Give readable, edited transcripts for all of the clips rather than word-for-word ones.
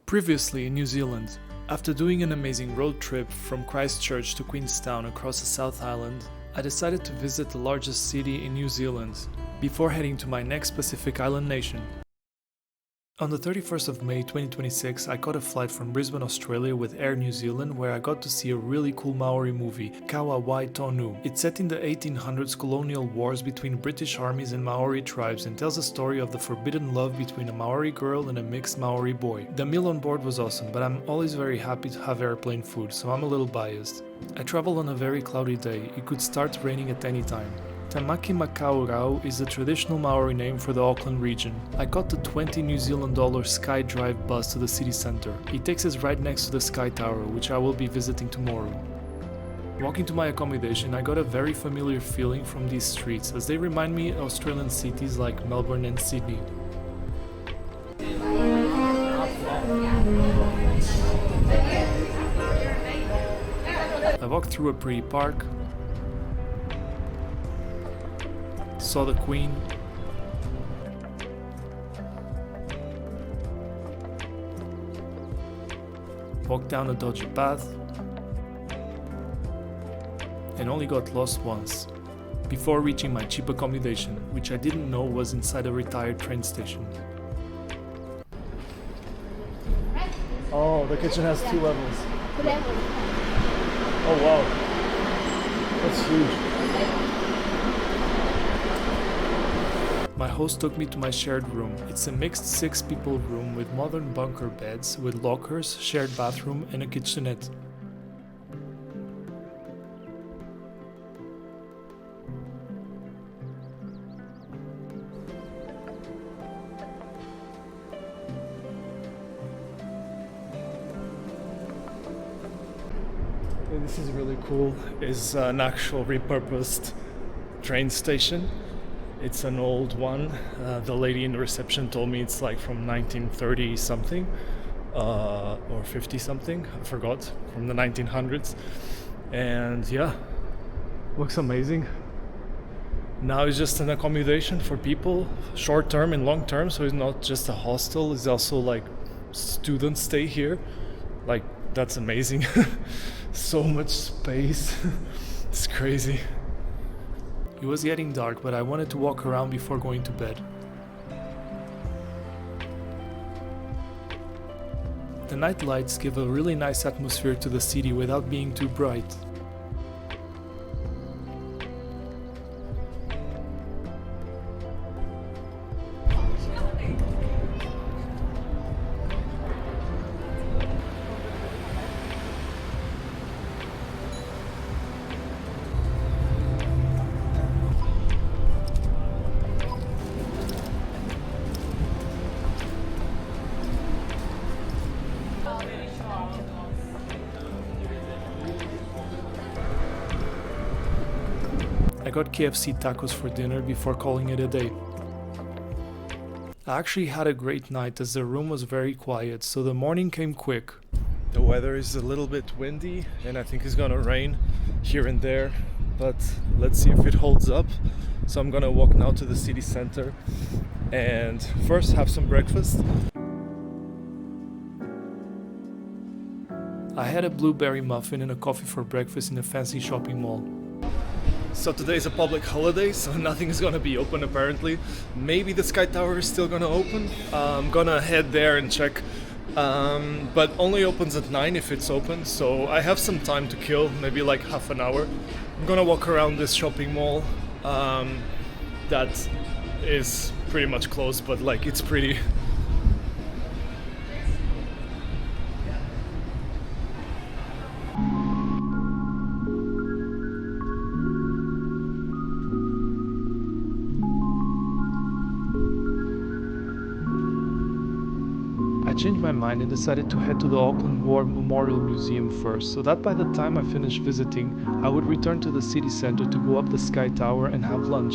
Previously in New Zealand, after doing an amazing road trip from Christchurch to Queenstown across the South Island, I decided to visit the largest city in New Zealand before heading to my next Pacific Island nation. On the 31st of May 2026, I caught a flight from Brisbane, Australia with Air New Zealand, where I got to see a really cool Maori movie, Kawa Wai Tonu. It's set in the 1800s colonial wars between British armies and Maori tribes and tells the story of the forbidden love between a Maori girl and a mixed Maori boy. The meal on board was awesome, but I'm always very happy to have airplane food, so I'm a little biased. I traveled on a very cloudy day. It could start raining at any time. Tamaki Makaurau is the traditional Maori name for the Auckland region. I caught the $20 New Zealand Sky Drive bus to the city centre. It takes us right next to the Sky Tower, which I will be visiting tomorrow. Walking to my accommodation, I got a very familiar feeling from these streets, as they remind me of Australian cities like Melbourne and Sydney. I walked through a pretty park, saw the Queen, walked down a dodgy path, and only got lost once, before reaching my cheap accommodation, which I didn't know was inside a retired train station. Oh, the kitchen has 2 levels. Oh wow, that's huge. My host took me to my shared room. It's a mixed 6-people room with modern bunker beds, with lockers, shared bathroom and a kitchenette. This is really cool. It's an actual repurposed train station. It's an old one. The lady in the reception told me it's like from 1930 something or 50 something, I forgot, from the 1900s. And yeah, looks amazing. Now it's just an accommodation for people, short term and long term, so it's not just a hostel, it's also like students stay here. Like, that's amazing. So much space. It's crazy. It was getting dark, but I wanted to walk around before going to bed. The night lights give a really nice atmosphere to the city without being too bright. I got KFC tacos for dinner before calling it a day. I actually had a great night as the room was very quiet, so the morning came quick. The weather is a little bit windy and I think it's gonna rain here and there, but let's see if it holds up. So I'm gonna walk now to the city center and first have some breakfast. I had a blueberry muffin and a coffee for breakfast in a fancy shopping mall. So today is a public holiday, so nothing is gonna be open apparently. Maybe the Sky Tower is still gonna open. I'm gonna head there and check, but only opens at 9 if it's open, so I have some time to kill, maybe like half an hour. I'm gonna walk around this shopping mall that is pretty much closed, but like it's pretty. I changed my mind and decided to head to the Auckland War Memorial Museum first, so that by the time I finished visiting, I would return to the city centre to go up the Sky Tower and have lunch.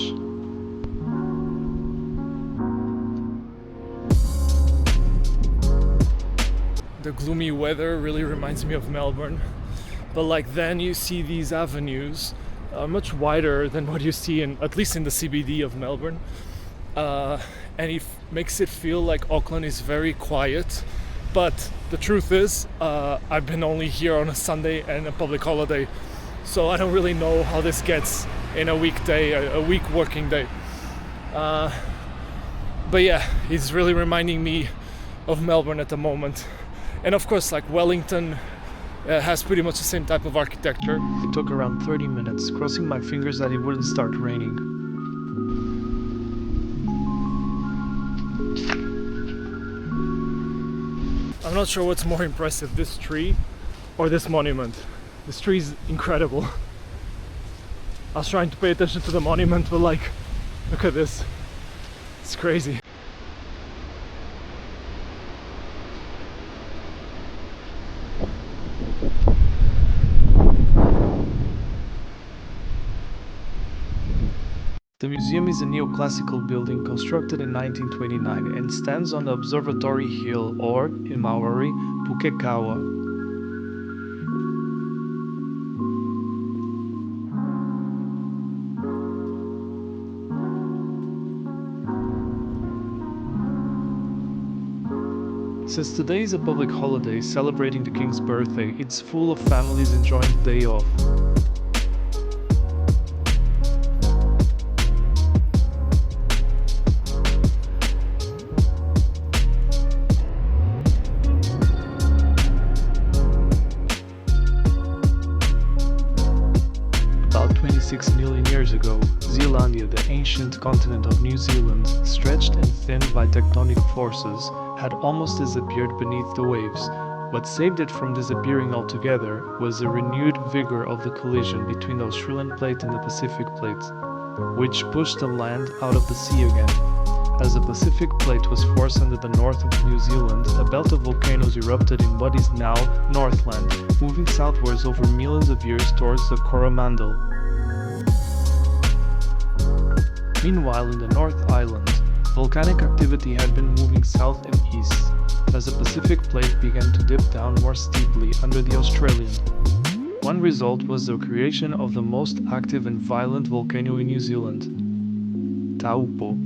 The gloomy weather really reminds me of Melbourne, but like then you see these avenues much wider than what you see in, at least in the CBD of Melbourne. And it makes it feel like Auckland is very quiet But the truth is, I've been only here on a Sunday and a public holiday, so I don't really know how this gets in a weekday, a week working day. But yeah, it's really reminding me of Melbourne at the moment. And of course, like Wellington has pretty much the same type of architecture. It took around 30 minutes, crossing my fingers that it wouldn't start raining. I'm not sure what's more impressive, this tree or this monument. This tree is incredible. I was trying to pay attention to the monument, but like, look at this. It's crazy. The museum is a neoclassical building constructed in 1929 and stands on the Observatory Hill, or, in Maori, Pukekawa. Since today is a public holiday celebrating the King's birthday, it's full of families enjoying the day off. About 26 million years ago, Zealandia, the ancient continent of New Zealand, stretched and thinned by tectonic forces, had almost disappeared beneath the waves. What saved it from disappearing altogether was the renewed vigor of the collision between the Australian plate and the Pacific plate, which pushed the land out of the sea again. As the Pacific plate was forced under the north of New Zealand, a belt of volcanoes erupted in what is now Northland, moving southwards over millions of years towards the Coromandel. Meanwhile, in the North Island, volcanic activity had been moving south and east, as the Pacific plate began to dip down more steeply under the Australian. One result was the creation of the most active and violent volcano in New Zealand, Taupo.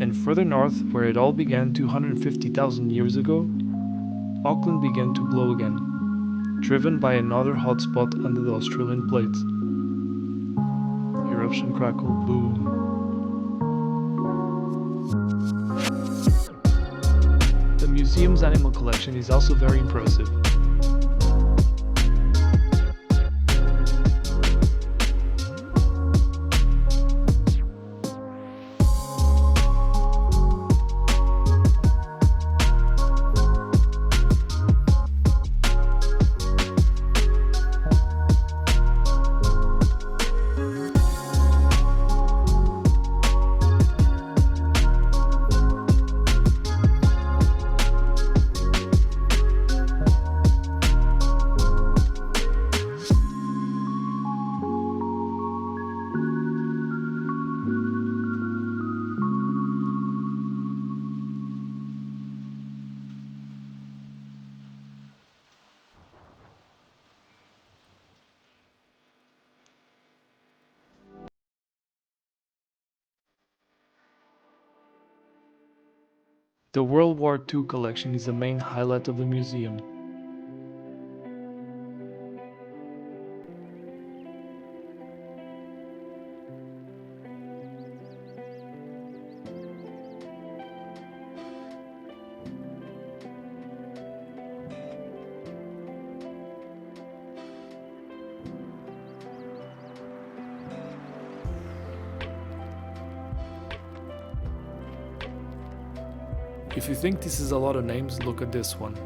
And further north, where it all began 250,000 years ago, Auckland began to glow again, driven by another hotspot under the Australian plate. Eruption, crackle, boom. The museum's animal collection is also very impressive. The World War II collection is the main highlight of the museum. If you think this is a lot of names, look at this one.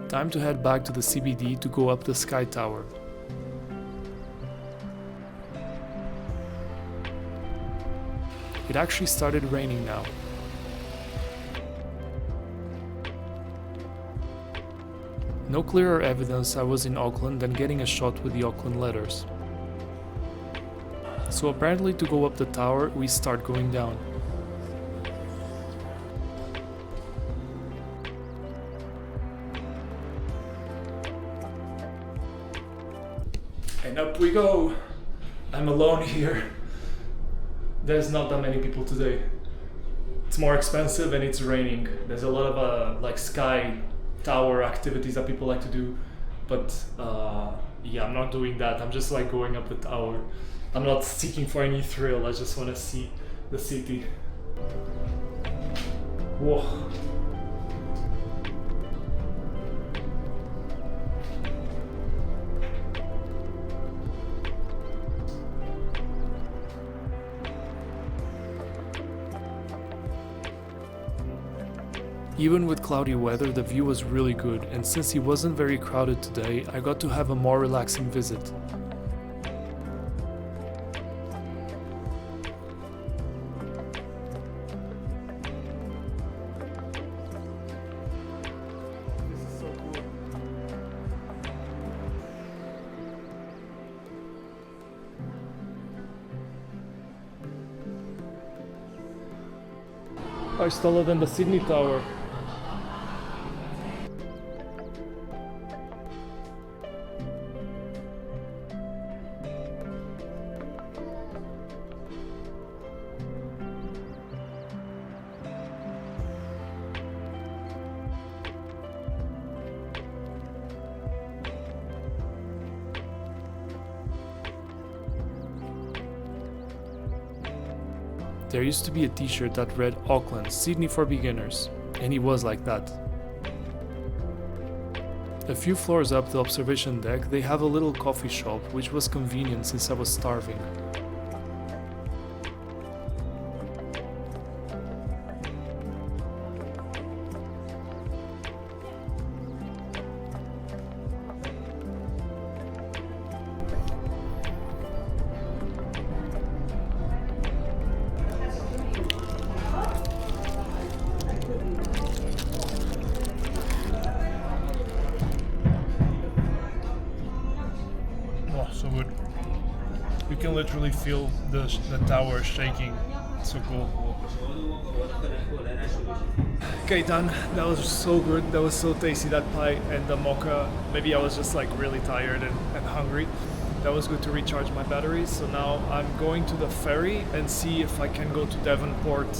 Time to head back to the CBD to go up the Sky Tower. It actually started raining now. No clearer evidence I was in Auckland than getting a shot with the Auckland letters. So apparently to go up the tower, we start going down. And up we go! I'm alone here. There's not that many people today. It's more expensive and it's raining. There's a lot of like sky tower activities that people like to do, but yeah, I'm not doing that. I'm just like going up the tower. I'm not seeking for any thrill. I just want to see the city. Whoa. Even with cloudy weather, the view was really good, and since it wasn't very crowded today, I got to have a more relaxing visit. It's taller than the Sydney Tower. There used to be a t-shirt that read Auckland, Sydney for beginners, and it was like that. A few floors up the observation deck, they have a little coffee shop, which was convenient since I was starving. So good. You can literally feel the tower shaking. It's so cool. Okay, done. That was so good. That was so tasty, that pie and the mocha. Maybe I was just like really tired and hungry. That was good to recharge my batteries. So now I'm going to the ferry and see if I can go to Devonport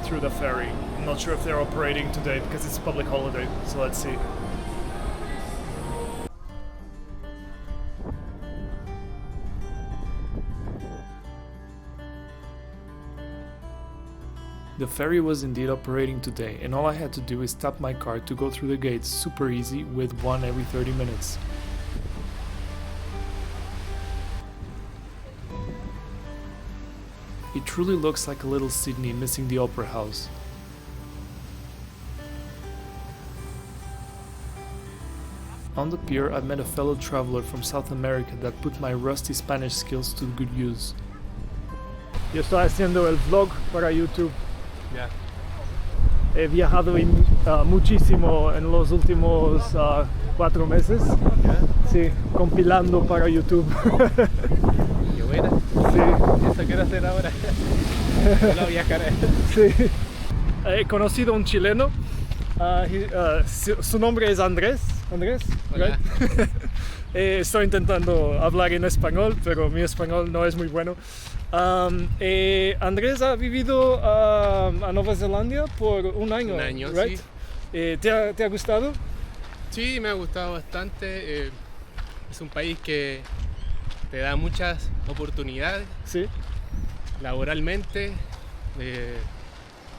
through the ferry. I'm not sure if they're operating today because it's a public holiday. So let's see. The ferry was indeed operating today, and all I had to do is tap my card to go through the gates, super easy, with one every 30 minutes. It truly looks like a little Sydney missing the Opera House. On the pier, I met a fellow traveler from South America that put my rusty Spanish skills to good use. Yo estoy haciendo el vlog para YouTube. Yeah. He viajado muchísimo en los últimos 4 meses. Yeah. Sí, compilando para YouTube. Qué buena. Sí. Eso quiero hacer ahora. Solo viajaré. Sí. He conocido a un chileno. Su nombre es Andrés. Andrés, Hola. right? Estoy intentando hablar en español, pero mi español no es muy bueno. Andrés ha vivido a Nueva Zelanda por un año. Un año, right? sí. ¿Te ha gustado? Sí, me ha gustado bastante. Es un país que te da muchas oportunidades. Sí. Laboralmente,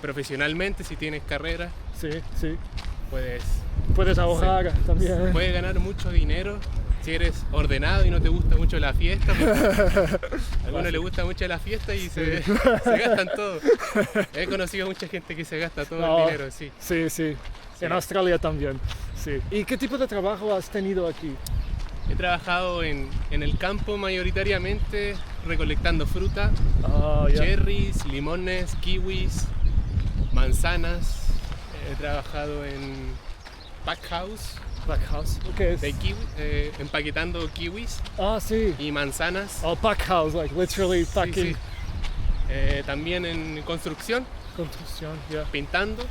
profesionalmente, si tienes carrera. Sí, sí. Puedes ahorrar también. Puedes ganar mucho dinero si eres ordenado y no te gusta mucho la fiesta. A algunos les gusta mucho la fiesta y se gastan todo. He conocido a mucha gente que se gasta todo el dinero, sí. Sí, sí. En Australia también. sí. ¿Y qué tipo de trabajo has tenido aquí? He trabajado en el campo mayoritariamente, recolectando fruta, Ah, ya. cherries, limones, kiwis, manzanas. He trabajado en pack house Pack house. ¿Qué es? de kiwi, empaquetando kiwis Ah, sí. y manzanas. Oh, pack house, like literally Sí, packing. sí. También en construcción, Construcción, ya. pintando.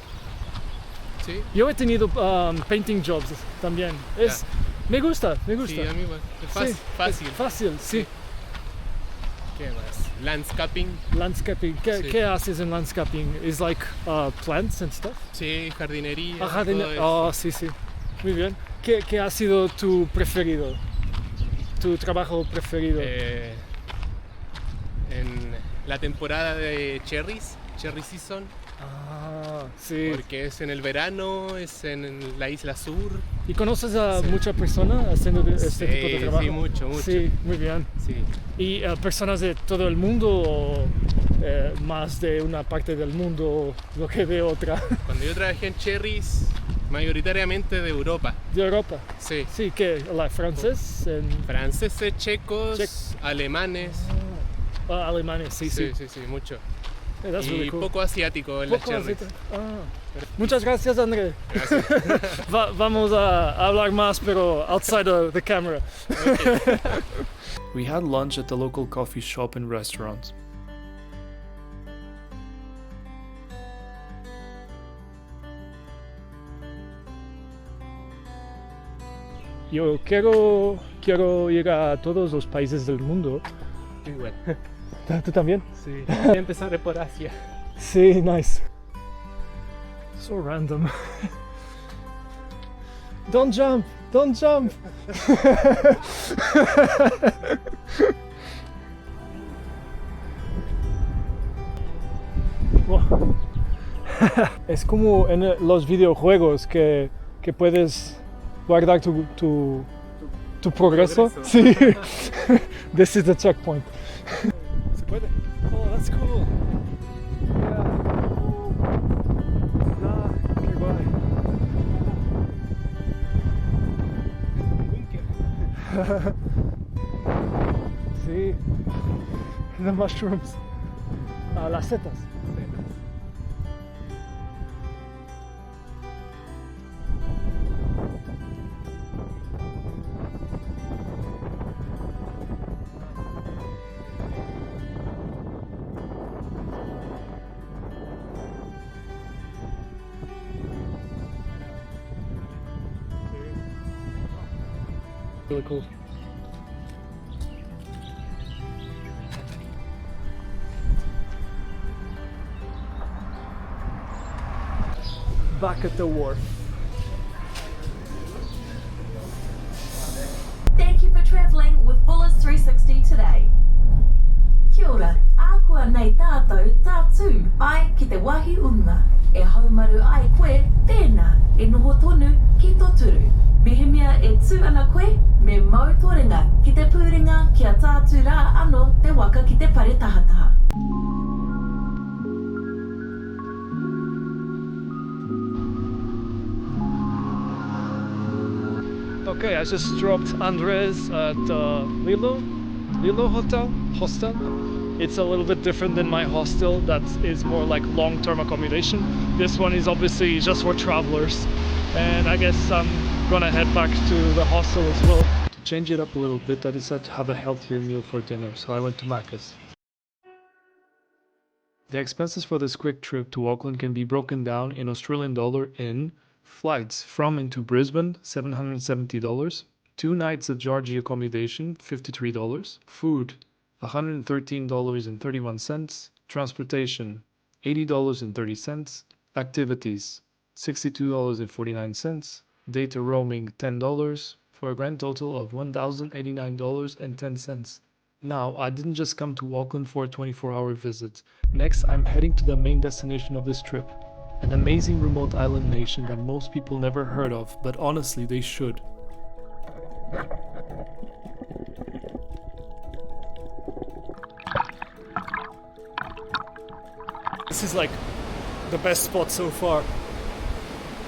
Sí, Yo he tenido painting jobs también. Me gusta, me gusta. sí, a mí igual. Es Sí, fácil. es fácil, sí. ¿Qué más? Landscaping. Landscaping. ¿Qué, Sí. ¿Qué haces en landscaping? Is like plants and stuff? Sí, jardinería. Ajá, todo eso. oh, sí, sí. Muy bien. ¿Qué ha sido tu preferido? ¿Tu trabajo preferido? En la temporada de cherry season, Ah, sí. porque es en el verano, es en la isla sur. ¿Y conoces a Sí. mucha persona haciendo este tipo de trabajo? Sí, mucho. Sí, muy bien. Sí. ¿Y personas de todo el mundo o más de una parte del mundo, lo que de otra? Cuando yo trabajé en cherries, mayoritariamente de Europa. De Europa. Sí. Sí, ¿qué? ¿Francés? Franceses, checos, alemanes. Alemanes, sí, sí. Sí, mucho. That's Y really cool. poco asiático en las Poco cherries. aceite. Muchas gracias, André. Gracias. Vamos a hablar más, pero outside of the camera. We had lunch at the local coffee shop and restaurant. Yo quiero ir a todos los países del mundo. Igual. ¿Tú también? Sí. Empezaré por Asia. Sí, nice. So random. Don't jump! Don't jump! Wow. Es como en los videojuegos que puedes guardar tu progreso. Sí. This is the checkpoint. ¿Se puede? Oh, that's cool. Yeah. Qué guay. Sí. The mushrooms. Las setas. Really cool. Back at the wharf. Thank you for travelling with Bullis 360 today. Kia ora, ākua nei tātou tātū ai ki te wahi unga. E haumaru ai koe, tēnā, e noho tonu ki tō turu. Mehemia e tū ana koe, me mau tōringa ki te pūringa kia tātū rā ano te waka ki te pare tahataha. Okay, I just dropped Andres at Lilo Hostel. It's a little bit different than my hostel that is more like long-term accommodation. This one is obviously just for travelers, and I guess I'm gonna head back to the hostel as well. To change it up a little bit, I decided to have a healthier meal for dinner, so I went to Macca's. The expenses for this quick trip to Auckland can be broken down in Australian dollar in flights from and to Brisbane, $770, 2 nights at Georgie accommodation, $53, food, $113.31, transportation, $80.30, activities, $62.49, data roaming, $10, for a grand total of $1,089.10. Now, I didn't just come to Auckland for a 24-hour visit. Next, I'm heading to the main destination of this trip, an amazing remote island nation that most people never heard of, but honestly, they should. This is like the best spot so far.